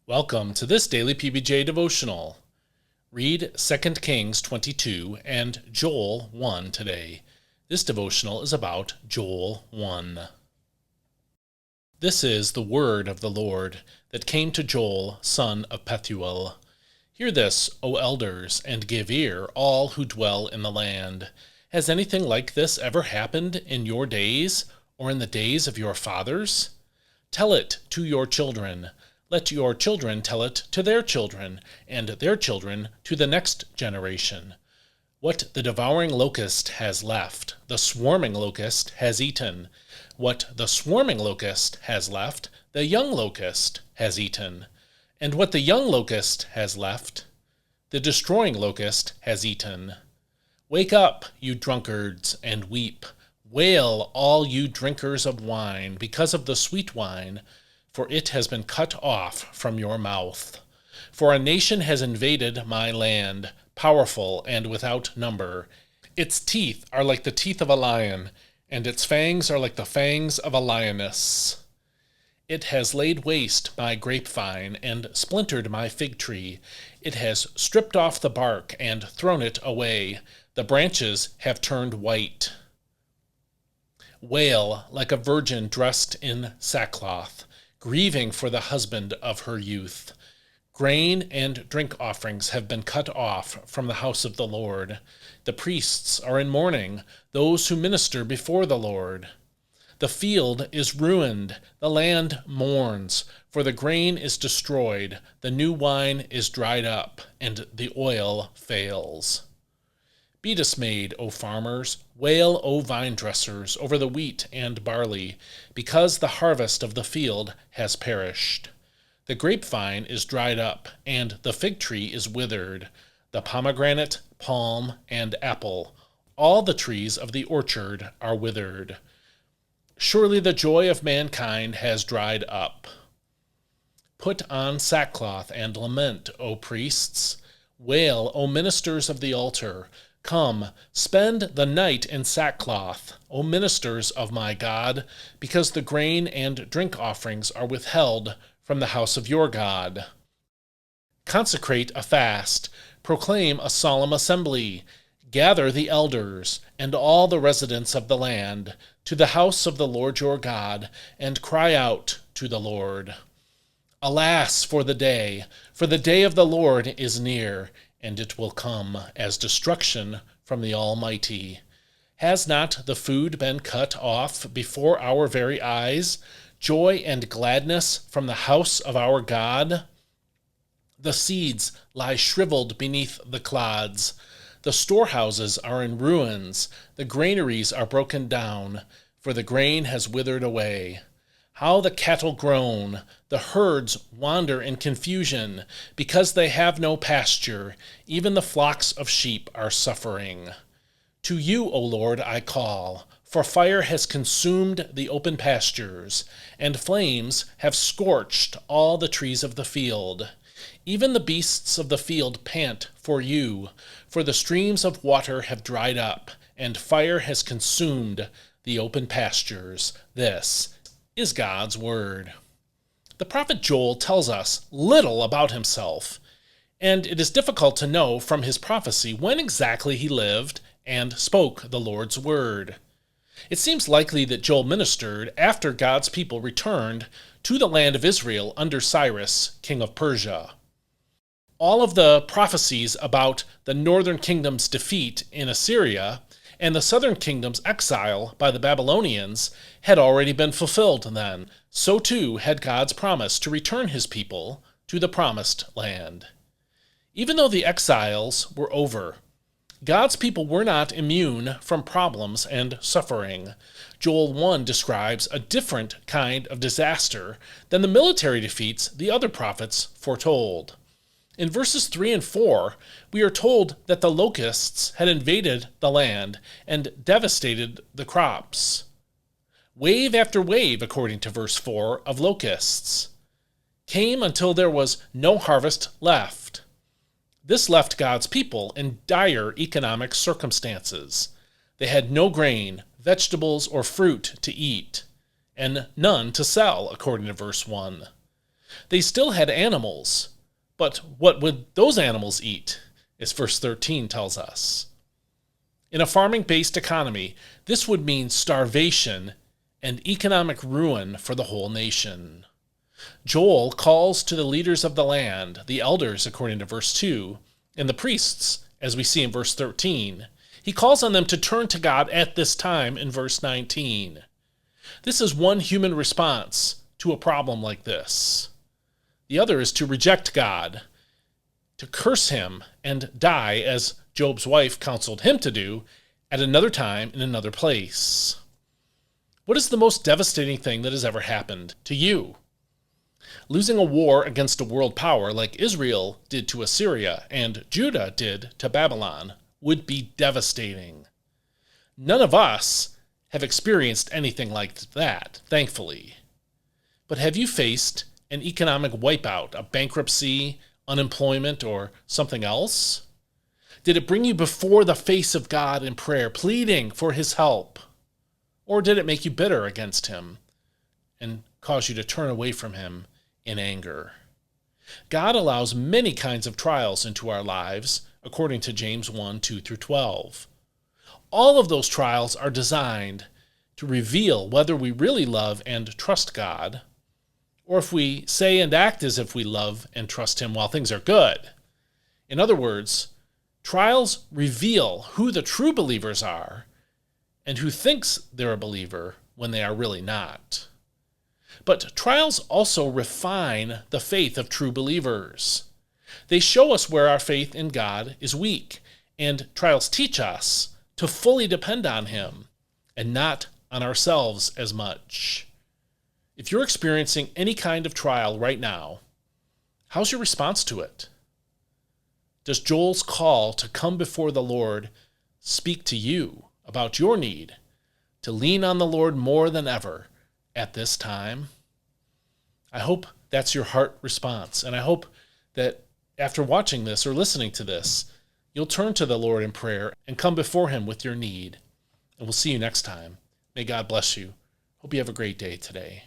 Welcome to this daily PBJ devotional. Read 2 Kings 22 and Joel 1 today. This devotional is about Joel 1. This is the word of the Lord that came to Joel, son of Pethuel. Hear this, O elders, and give ear, all who dwell in the land. Has anything like this ever happened in your days, or in the days of your fathers? Tell it to your children. Let your children tell it to their children, and their children to the next generation. What the devouring locust has left, the swarming locust has eaten. What the swarming locust has left, the young locust has eaten. And what the young locust has left, the destroying locust has eaten. Wake up, you drunkards, and weep. Wail, all you drinkers of wine, because of the sweet wine, for it has been cut off from your mouth. For a nation has invaded my land, powerful and without number. Its teeth are like the teeth of a lion, and its fangs are like the fangs of a lioness. It has laid waste my grapevine and splintered my fig tree. It has stripped off the bark and thrown it away. The branches have turned white. Wail like a virgin dressed in sackcloth, grieving for the husband of her youth. Grain and drink offerings have been cut off from the house of the Lord. The priests are in mourning, those who minister before the Lord. The field is ruined, the land mourns, for the grain is destroyed, the new wine is dried up, and the oil fails. Be dismayed, O farmers, wail, O vine dressers, over the wheat and barley, because the harvest of the field has perished. The grapevine is dried up, and the fig tree is withered, the pomegranate, palm, and apple, all the trees of the orchard are withered. Surely the joy of mankind has dried up. Put on sackcloth and lament, O priests. Wail, O ministers of the altar. Come, spend the night in sackcloth, O ministers of my God, because the grain and drink offerings are withheld from the house of your God. Consecrate a fast, proclaim a solemn assembly, gather the elders and all the residents of the land to the house of the Lord your God, and cry out to the Lord. Alas for the day of the Lord is near, and it will come as destruction from the Almighty. Has not the food been cut off before our very eyes, joy and gladness from the house of our God? The seeds lie shriveled beneath the clods. The storehouses are in ruins. The granaries are broken down, for the grain has withered away. How the cattle groan, the herds wander in confusion, because they have no pasture, even the flocks of sheep are suffering. To you, O Lord, I call, for fire has consumed the open pastures, and flames have scorched all the trees of the field. Even the beasts of the field pant for you, for the streams of water have dried up, and fire has consumed the open pastures. This is God's word. The prophet Joel tells us little about himself, and it is difficult to know from his prophecy when exactly he lived and spoke the Lord's word. It seems likely that Joel ministered after God's people returned to the land of Israel under Cyrus, king of Persia. All of the prophecies about the northern kingdom's defeat in Assyria and the southern kingdom's exile by the Babylonians had already been fulfilled then. So too had God's promise to return his people to the promised land. Even though the exiles were over, God's people were not immune from problems and suffering. Joel 1 describes a different kind of disaster than the military defeats the other prophets foretold. In verses 3 and 4, we are told that the locusts had invaded the land and devastated the crops. Wave after wave, according to verse 4, of locusts came until there was no harvest left. This left God's people in dire economic circumstances. They had no grain, vegetables, or fruit to eat, and none to sell, according to verse 1. They still had animals, but what would those animals eat, as verse 13 tells us? In a farming-based economy, this would mean starvation and economic ruin for the whole nation. Joel calls to the leaders of the land, the elders according to verse 2, and the priests, as we see in verse 13. He calls on them to turn to God at this time in verse 19. This is one human response to a problem like this. The other is to reject God, to curse him and die, as Job's wife counseled him to do, at another time in another place. What is the most devastating thing that has ever happened to you? Losing a war against a world power like Israel did to Assyria and Judah did to Babylon would be devastating. None of us have experienced anything like that, thankfully. But have you faced an economic wipeout, a bankruptcy, unemployment, or something else? Did it bring you before the face of God in prayer, pleading for his help? Or did it make you bitter against him and cause you to turn away from him in anger? God allows many kinds of trials into our lives, according to James 1, 2 through 12. All of those trials are designed to reveal whether we really love and trust God, or if we say and act as if we love and trust him while things are good. In other words, trials reveal who the true believers are and who thinks they're a believer when they are really not. But trials also refine the faith of true believers. They show us where our faith in God is weak, and trials teach us to fully depend on him and not on ourselves as much. If you're experiencing any kind of trial right now, how's your response to it? Does Joel's call to come before the Lord speak to you about your need to lean on the Lord more than ever at this time? I hope that's your heart response, and I hope that after watching this or listening to this, you'll turn to the Lord in prayer and come before him with your need. And we'll see you next time. May God bless you. Hope you have a great day today.